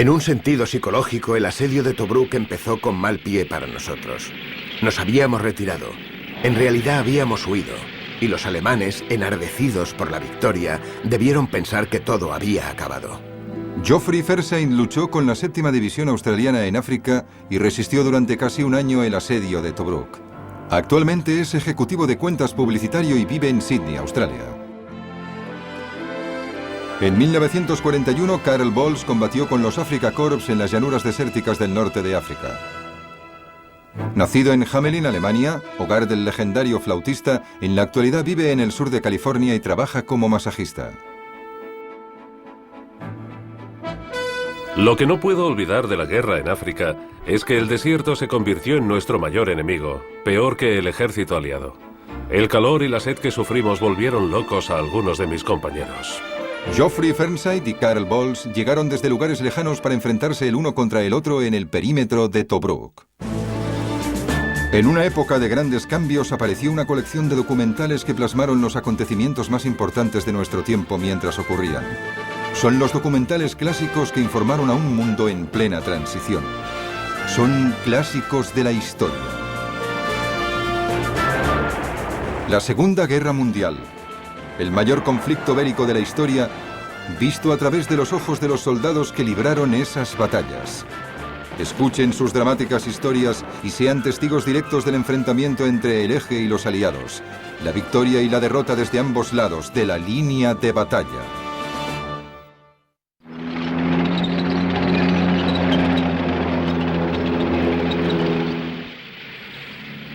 En un sentido psicológico, el asedio de Tobruk empezó con mal pie para nosotros. Nos habíamos retirado. En realidad habíamos huido. Y los alemanes, enardecidos por la victoria, debieron pensar que todo había acabado. Geoffrey Fersain luchó con la 7ª División Australiana en África y resistió durante casi un año el asedio de Tobruk. Actualmente es ejecutivo de cuentas publicitario y vive en Sydney, Australia. En 1941, Karel Bols combatió con los Afrika Korps en las llanuras desérticas del norte de África. Nacido en Hamelin, Alemania, hogar del legendario flautista, en la actualidad vive en el sur de California y trabaja como masajista. Lo que no puedo olvidar de la guerra en África es que el desierto se convirtió en nuestro mayor enemigo, peor que el ejército aliado. El calor y la sed que sufrimos volvieron locos a algunos de mis compañeros. Geoffrey Fernside y Karel Bols llegaron desde lugares lejanos para enfrentarse el uno contra el otro en el perímetro de Tobruk. En una época de grandes cambios apareció una colección de documentales que plasmaron los acontecimientos más importantes de nuestro tiempo mientras ocurrían. Son los documentales clásicos que informaron a un mundo en plena transición. Son clásicos de la historia. La Segunda Guerra Mundial. El mayor conflicto bélico de la historia, visto a través de los ojos de los soldados que libraron esas batallas. Escuchen sus dramáticas historias y sean testigos directos del enfrentamiento entre el eje y los aliados. La victoria y la derrota desde ambos lados de la línea de batalla.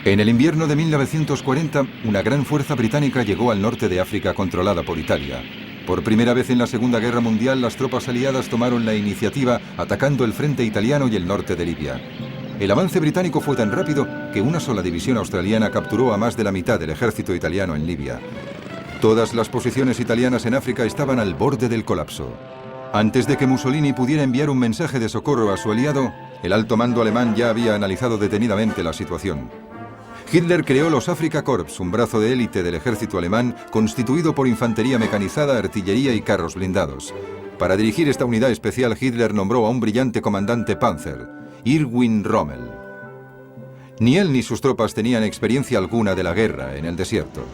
En el invierno de 1940, una gran fuerza británica llegó al norte de África controlada por Italia. Por primera vez en la Segunda Guerra Mundial, las tropas aliadas tomaron la iniciativa atacando el frente italiano y el norte de Libia. El avance británico fue tan rápido que una sola división australiana capturó a más de la mitad del ejército italiano en Libia. Todas las posiciones italianas en África estaban al borde del colapso. Antes de que Mussolini pudiera enviar un mensaje de socorro a su aliado, el alto mando alemán ya había analizado detenidamente la situación. Hitler creó los Afrika Korps, un brazo de élite del ejército alemán constituido por infantería mecanizada, artillería y carros blindados. Para dirigir esta unidad especial, Hitler nombró a un brillante comandante Panzer, Erwin Rommel. Ni él ni sus tropas tenían experiencia alguna de la guerra en el desierto.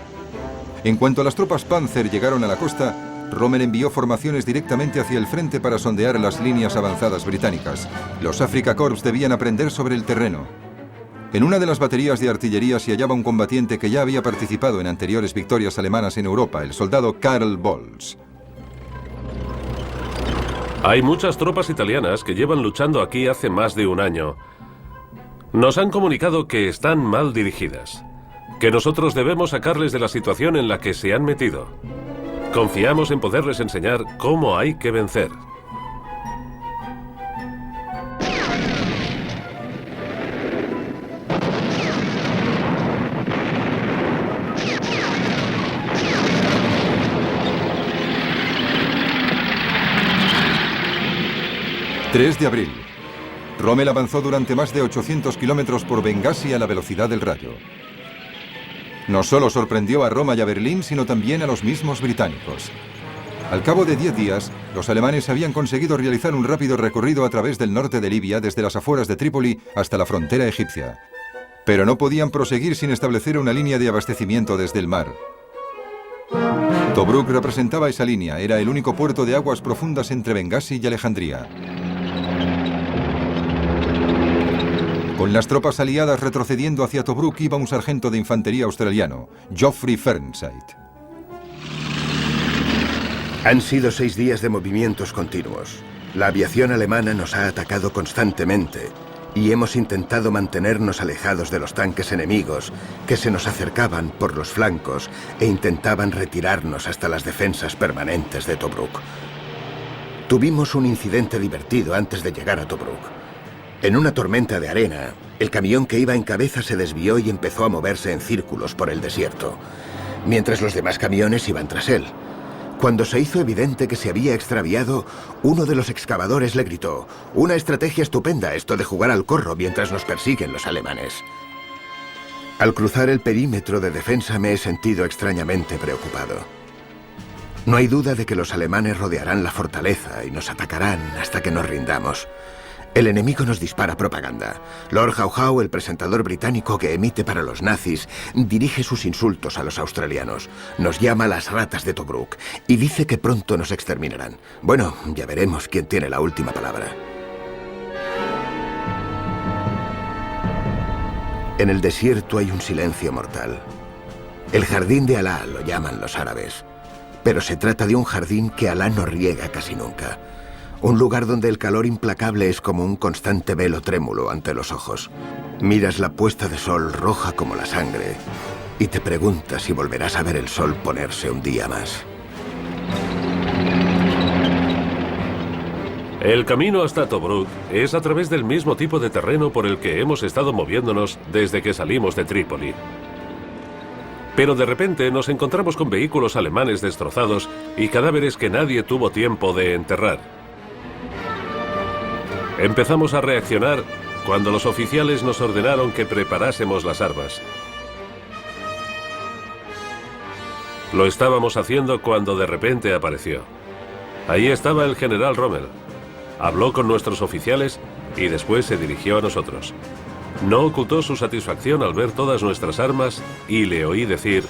En cuanto las tropas Panzer llegaron a la costa, Rommel envió formaciones directamente hacia el frente para sondear las líneas avanzadas británicas. Los Afrika Korps debían aprender sobre el terreno. En una de las baterías de artillería se hallaba un combatiente que ya había participado en anteriores victorias alemanas en Europa, el soldado Karel Bols. Hay muchas tropas italianas que llevan luchando aquí hace más de un año. Nos han comunicado que están mal dirigidas, que nosotros debemos sacarles de la situación en la que se han metido. Confiamos en poderles enseñar cómo hay que vencer. ...3 de abril. Rommel avanzó durante más de 800 kilómetros por Bengasi a la velocidad del rayo. No solo sorprendió a Roma y a Berlín, sino también a los mismos británicos. Al cabo de 10 días, los alemanes habían conseguido realizar un rápido recorrido a través del norte de Libia, desde las afueras de Trípoli hasta la frontera egipcia. Pero no podían proseguir sin establecer una línea de abastecimiento desde el mar. Tobruk representaba esa línea, era el único puerto de aguas profundas entre Bengasi y Alejandría. Con las tropas aliadas retrocediendo hacia Tobruk iba un sargento de infantería australiano, Geoffrey Fernside. Han sido 6 días de movimientos continuos. La aviación alemana nos ha atacado constantemente y hemos intentado mantenernos alejados de los tanques enemigos que se nos acercaban por los flancos e intentaban retirarnos hasta las defensas permanentes de Tobruk. Tuvimos un incidente divertido antes de llegar a Tobruk. En una tormenta de arena, el camión que iba en cabeza se desvió y empezó a moverse en círculos por el desierto, mientras los demás camiones iban tras él. Cuando se hizo evidente que se había extraviado, uno de los excavadores le gritó: «Una estrategia estupenda esto de jugar al corro mientras nos persiguen los alemanes». Al cruzar el perímetro de defensa me he sentido extrañamente preocupado. No hay duda de que los alemanes rodearán la fortaleza y nos atacarán hasta que nos rindamos. El enemigo nos dispara propaganda. Lord Howe Howe, el presentador británico que emite para los nazis, dirige sus insultos a los australianos. Nos llama las ratas de Tobruk y dice que pronto nos exterminarán. Bueno, ya veremos quién tiene la última palabra. En el desierto hay un silencio mortal. El jardín de Alá lo llaman los árabes. Pero se trata de un jardín que Alá no riega casi nunca. Un lugar donde el calor implacable es como un constante velo trémulo ante los ojos. Miras la puesta de sol roja como la sangre y te preguntas si volverás a ver el sol ponerse un día más. El camino hasta Tobruk es a través del mismo tipo de terreno por el que hemos estado moviéndonos desde que salimos de Trípoli. Pero de repente nos encontramos con vehículos alemanes destrozados y cadáveres que nadie tuvo tiempo de enterrar. Empezamos a reaccionar cuando los oficiales nos ordenaron que preparásemos las armas. Lo estábamos haciendo cuando de repente apareció. Ahí estaba el general Rommel. Habló con nuestros oficiales y después se dirigió a nosotros. No ocultó su satisfacción al ver todas nuestras armas y le oí decir: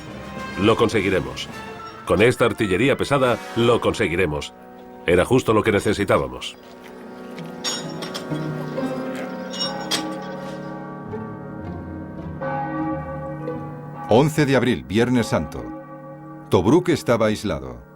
«Lo conseguiremos. Con esta artillería pesada, lo conseguiremos». Era justo lo que necesitábamos. ...11 de abril, Viernes Santo. Tobruk estaba aislado.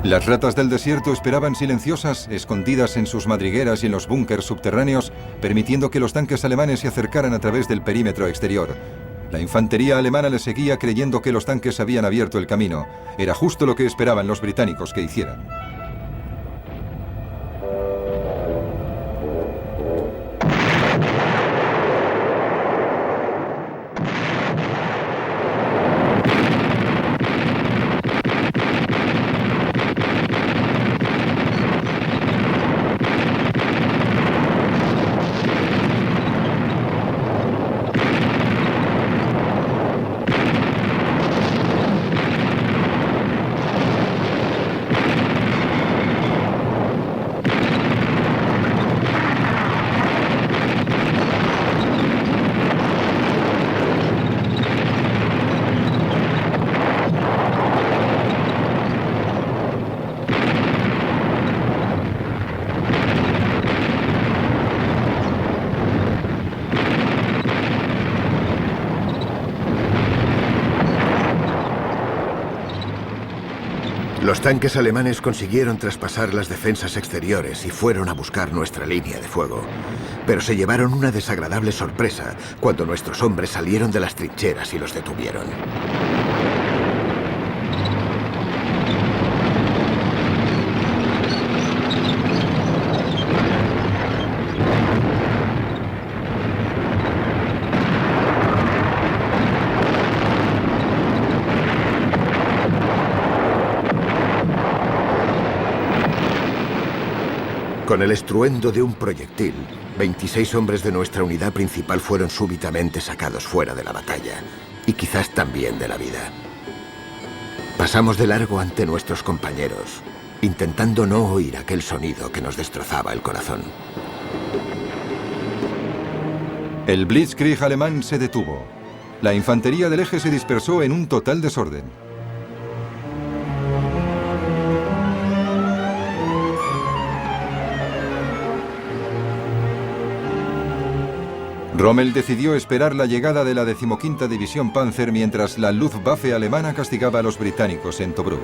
Las ratas del desierto esperaban silenciosas, escondidas en sus madrigueras y en los búnkers subterráneos, permitiendo que los tanques alemanes se acercaran a través del perímetro exterior. La infantería alemana les seguía creyendo que los tanques habían abierto el camino. Era justo lo que esperaban los británicos que hicieran. Los tanques alemanes consiguieron traspasar las defensas exteriores y fueron a buscar nuestra línea de fuego. Pero se llevaron una desagradable sorpresa cuando nuestros hombres salieron de las trincheras y los detuvieron. Con el estruendo de un proyectil, 26 hombres de nuestra unidad principal fueron súbitamente sacados fuera de la batalla, y quizás también de la vida. Pasamos de largo ante nuestros compañeros, intentando no oír aquel sonido que nos destrozaba el corazón. El Blitzkrieg alemán se detuvo. La infantería del eje se dispersó en un total desorden. Rommel decidió esperar la llegada de la 15ª División Panzer mientras la Luftwaffe alemana castigaba a los británicos en Tobruk.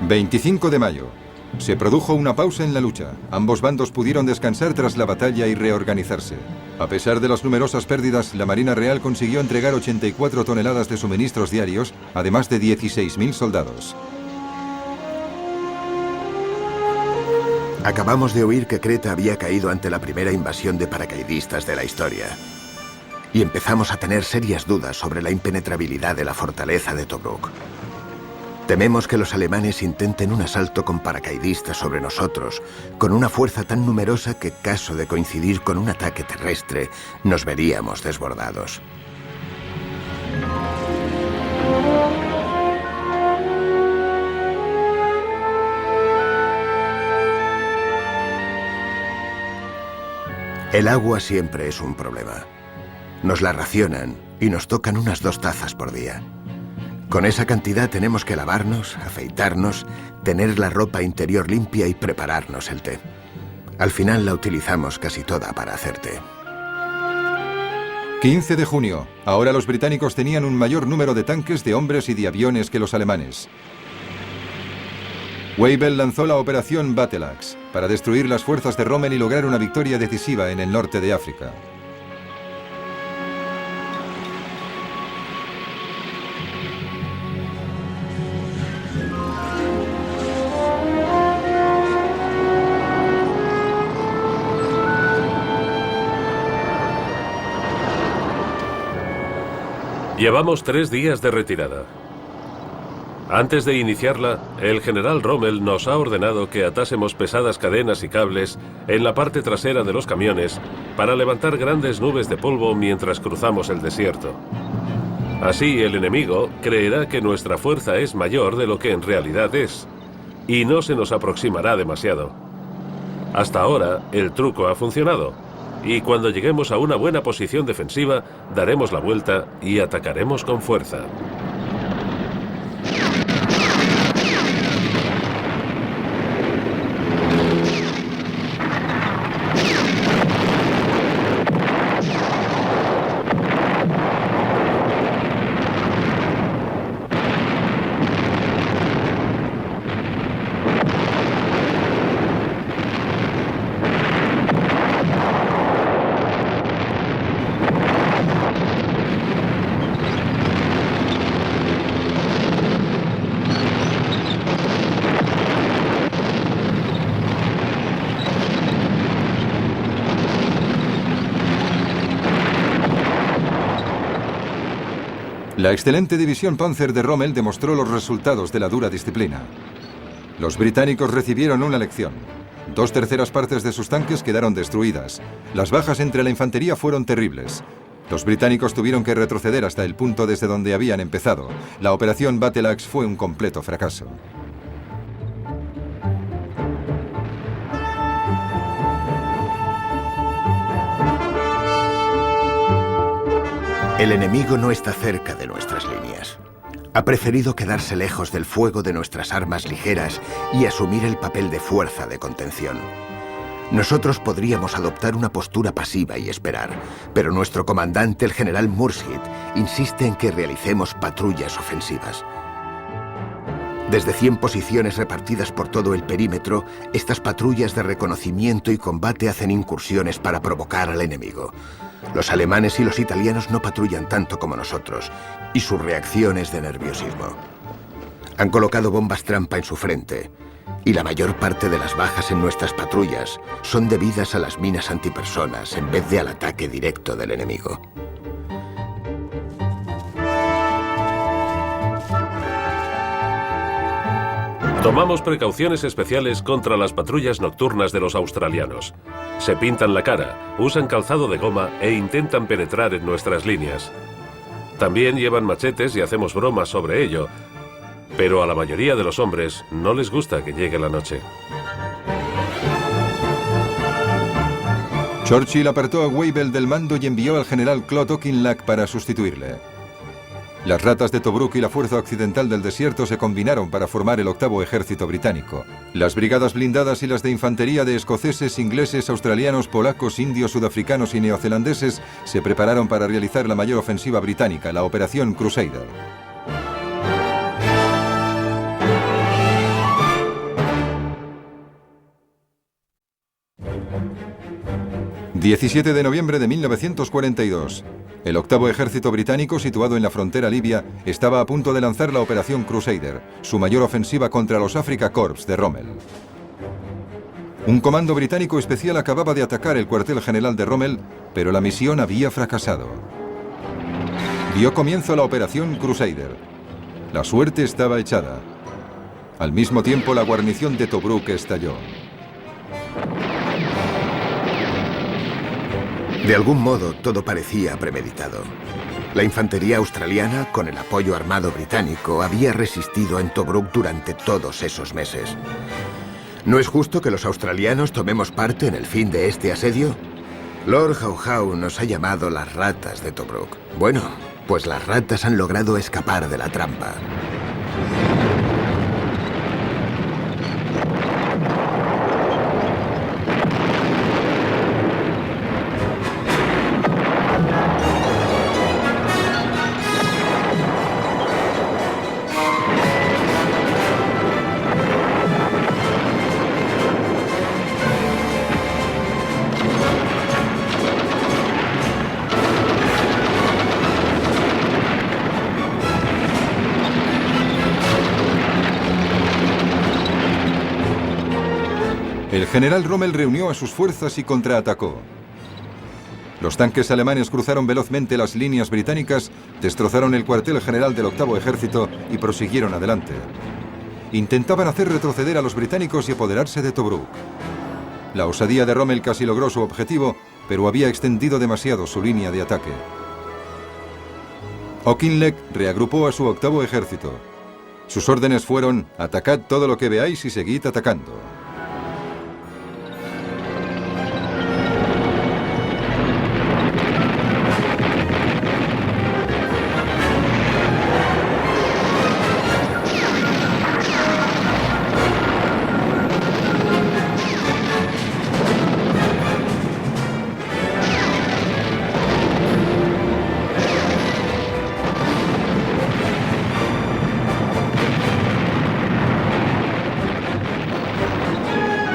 25 de mayo. Se produjo una pausa en la lucha. Ambos bandos pudieron descansar tras la batalla y reorganizarse. A pesar de las numerosas pérdidas, la Marina Real consiguió entregar 84 toneladas de suministros diarios, además de 16.000 soldados. Acabamos de oír que Creta había caído ante la primera invasión de paracaidistas de la historia. Y empezamos a tener serias dudas sobre la impenetrabilidad de la fortaleza de Tobruk. Tememos que los alemanes intenten un asalto con paracaidistas sobre nosotros, con una fuerza tan numerosa que, caso de coincidir con un ataque terrestre, nos veríamos desbordados. El agua siempre es un problema. Nos la racionan y nos tocan unas 2 tazas por día. Con esa cantidad tenemos que lavarnos, afeitarnos, tener la ropa interior limpia y prepararnos el té. Al final la utilizamos casi toda para hacer té. 15 de junio. Ahora los británicos tenían un mayor número de tanques, de hombres y de aviones que los alemanes. Weible lanzó la operación Battle Axe para destruir las fuerzas de Rommel y lograr una victoria decisiva en el norte de África. Llevamos 3 días de retirada. Antes de iniciarla, el general Rommel nos ha ordenado que atásemos pesadas cadenas y cables en la parte trasera de los camiones para levantar grandes nubes de polvo mientras cruzamos el desierto. Así el enemigo creerá que nuestra fuerza es mayor de lo que en realidad es, y no se nos aproximará demasiado. Hasta ahora, el truco ha funcionado. Y cuando lleguemos a una buena posición defensiva, daremos la vuelta y atacaremos con fuerza. La excelente división Panzer de Rommel demostró los resultados de la dura disciplina. Los británicos recibieron una lección. 2/3 partes de sus tanques quedaron destruidas. Las bajas entre la infantería fueron terribles. Los británicos tuvieron que retroceder hasta el punto desde donde habían empezado. La operación Battle Axe fue un completo fracaso. El enemigo no está cerca de nuestras líneas. Ha preferido quedarse lejos del fuego de nuestras armas ligeras y asumir el papel de fuerza de contención. Nosotros podríamos adoptar una postura pasiva y esperar, pero nuestro comandante, el general Mursid, insiste en que realicemos patrullas ofensivas. Desde 100 posiciones repartidas por todo el perímetro, estas patrullas de reconocimiento y combate hacen incursiones para provocar al enemigo. Los alemanes y los italianos no patrullan tanto como nosotros, y su reacción es de nerviosismo. Han colocado bombas trampa en su frente, y la mayor parte de las bajas en nuestras patrullas son debidas a las minas antipersonas en vez de al ataque directo del enemigo. Tomamos precauciones especiales contra las patrullas nocturnas de los australianos. Se pintan la cara, usan calzado de goma e intentan penetrar en nuestras líneas. También llevan machetes y hacemos bromas sobre ello, pero a la mayoría de los hombres no les gusta que llegue la noche. Churchill apartó a Weible del mando y envió al general Claude Auchinleck para sustituirle. Las ratas de Tobruk y la fuerza occidental del desierto se combinaron para formar el 8º ejército británico. Las brigadas blindadas y las de infantería de escoceses, ingleses, australianos, polacos, indios, sudafricanos y neozelandeses se prepararon para realizar la mayor ofensiva británica, la Operación Crusader. 17 de noviembre de 1942. El octavo ejército británico, situado en la frontera libia, estaba a punto de lanzar la Operación Crusader, su mayor ofensiva contra los Afrika Korps de Rommel. Un comando británico especial acababa de atacar el cuartel general de Rommel, pero la misión había fracasado. Dio comienzo la Operación Crusader. La suerte estaba echada. Al mismo tiempo, la guarnición de Tobruk estalló. De algún modo, todo parecía premeditado. La infantería australiana, con el apoyo armado británico, había resistido en Tobruk durante todos esos meses. ¿No es justo que los australianos tomemos parte en el fin de este asedio? Lord Howe Howe nos ha llamado las ratas de Tobruk. Bueno, pues las ratas han logrado escapar de la trampa. El general Rommel reunió a sus fuerzas y contraatacó. Los tanques alemanes cruzaron velozmente las líneas británicas, destrozaron el cuartel general del octavo ejército y prosiguieron adelante. Intentaban hacer retroceder a los británicos y apoderarse de Tobruk. La osadía de Rommel casi logró su objetivo, pero había extendido demasiado su línea de ataque. Auchinleck reagrupó a su octavo ejército. Sus órdenes fueron: atacad todo lo que veáis y seguid atacando.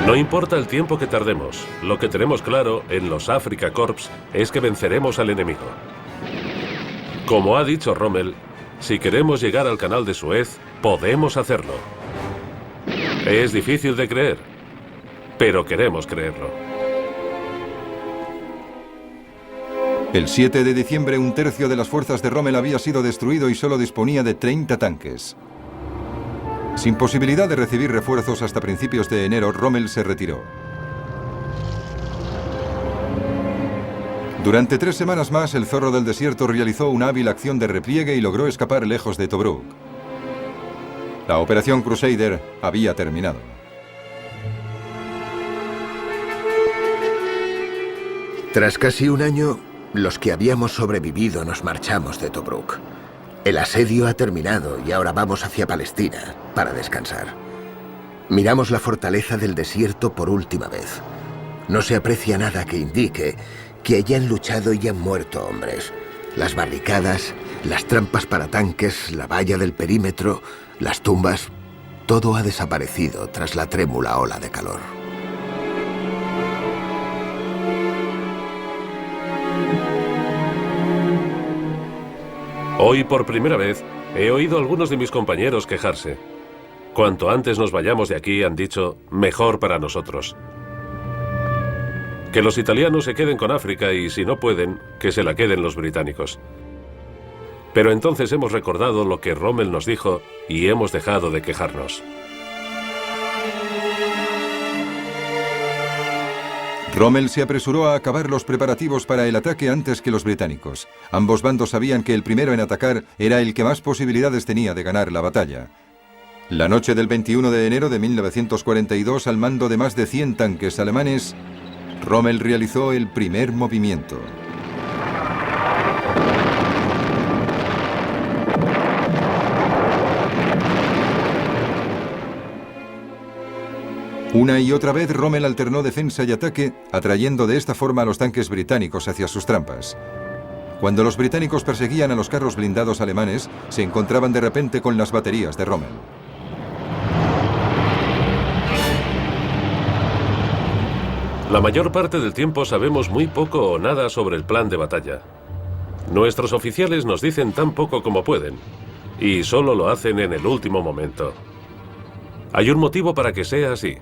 No importa el tiempo que tardemos, lo que tenemos claro en los Afrika Korps es que venceremos al enemigo. Como ha dicho Rommel, si queremos llegar al canal de Suez, podemos hacerlo. Es difícil de creer, pero queremos creerlo. El 7 de diciembre, un tercio de las fuerzas de Rommel había sido destruido y solo disponía de 30 tanques. Sin posibilidad de recibir refuerzos hasta principios de enero, Rommel se retiró. Durante 3 semanas más, el Zorro del Desierto realizó una hábil acción de repliegue y logró escapar lejos de Tobruk. La Operación Crusader había terminado. Tras casi un año, los que habíamos sobrevivido nos marchamos de Tobruk. El asedio ha terminado y ahora vamos hacia Palestina para descansar. Miramos la fortaleza del desierto por última vez. No se aprecia nada que indique que hayan luchado y han muerto hombres. Las barricadas, las trampas para tanques, la valla del perímetro, las tumbas, todo ha desaparecido tras la trémula ola de calor. Hoy, por primera vez, he oído a algunos de mis compañeros quejarse. Cuanto antes nos vayamos de aquí, han dicho, mejor para nosotros. Que los italianos se queden con África y, si no pueden, que se la queden los británicos. Pero entonces hemos recordado lo que Rommel nos dijo y hemos dejado de quejarnos. Rommel se apresuró a acabar los preparativos para el ataque antes que los británicos. Ambos bandos sabían que el primero en atacar era el que más posibilidades tenía de ganar la batalla. La noche del 21 de enero de 1942, al mando de más de 100 tanques alemanes, Rommel realizó el primer movimiento. Una y otra vez Rommel alternó defensa y ataque, atrayendo de esta forma a los tanques británicos hacia sus trampas. Cuando los británicos perseguían a los carros blindados alemanes, se encontraban de repente con las baterías de Rommel. La mayor parte del tiempo sabemos muy poco o nada sobre el plan de batalla. Nuestros oficiales nos dicen tan poco como pueden, y solo lo hacen en el último momento. Hay un motivo para que sea así.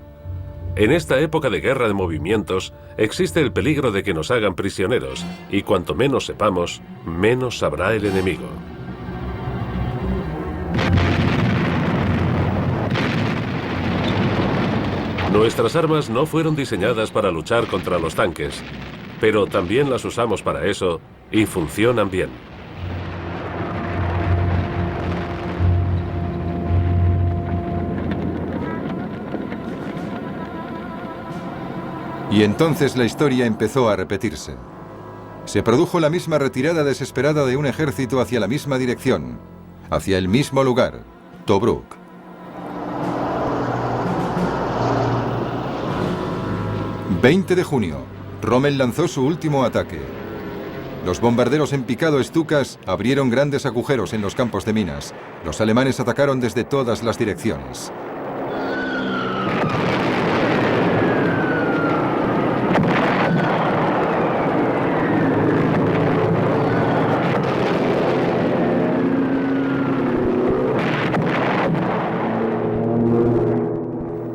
En esta época de guerra de movimientos, existe el peligro de que nos hagan prisioneros, y cuanto menos sepamos, menos sabrá el enemigo. Nuestras armas no fueron diseñadas para luchar contra los tanques, pero también las usamos para eso y funcionan bien. Y entonces la historia empezó a repetirse. Se produjo la misma retirada desesperada de un ejército hacia la misma dirección, hacia el mismo lugar, Tobruk. «20 de junio, Rommel lanzó su último ataque. Los bombarderos en picado Stukas abrieron grandes agujeros en los campos de minas. Los alemanes atacaron desde todas las direcciones.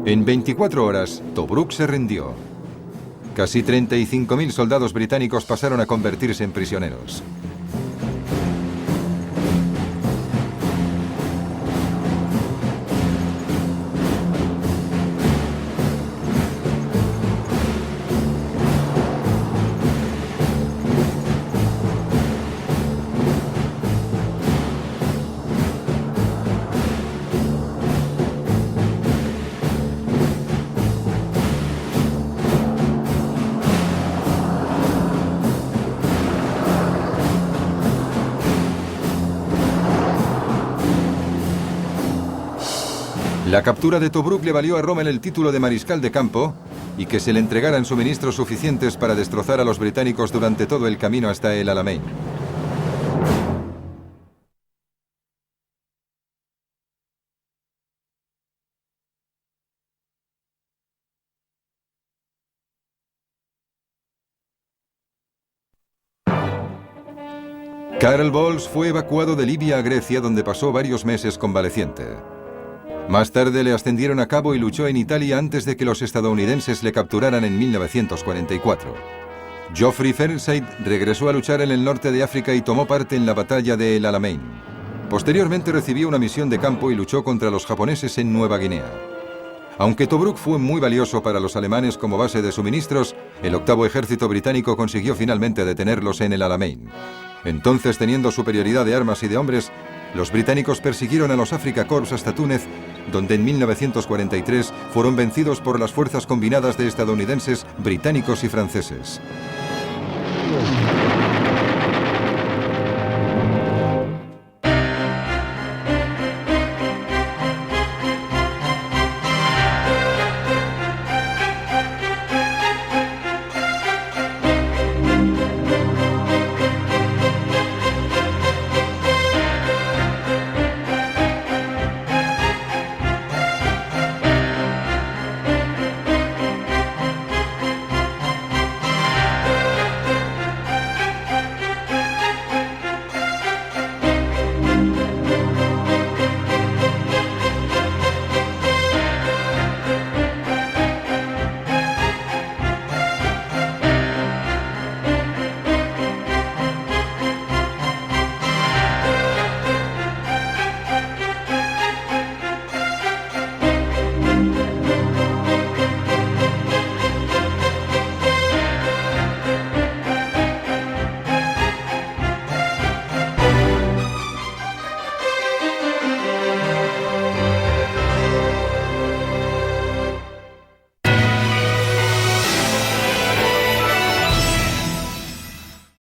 En 24 horas, Tobruk se rindió. Casi 35.000 soldados británicos pasaron a convertirse en prisioneros. La captura de Tobruk le valió a Rommel el título de mariscal de campo y que se le entregaran suministros suficientes para destrozar a los británicos durante todo el camino hasta el Alamein. Karl Bols fue evacuado de Libia a Grecia, donde pasó varios meses convaleciente. Más tarde le ascendieron a cabo y luchó en Italia antes de que los estadounidenses le capturaran en 1944. Geoffrey Fernside regresó a luchar en el norte de África y tomó parte en la batalla de El Alamein. Posteriormente recibió una misión de campo y luchó contra los japoneses en Nueva Guinea. Aunque Tobruk fue muy valioso para los alemanes como base de suministros, el octavo ejército británico consiguió finalmente detenerlos en El Alamein. Entonces, teniendo superioridad de armas y de hombres, los británicos persiguieron a los Afrika Korps hasta Túnez, donde en 1943 fueron vencidos por las fuerzas combinadas de estadounidenses, británicos y franceses.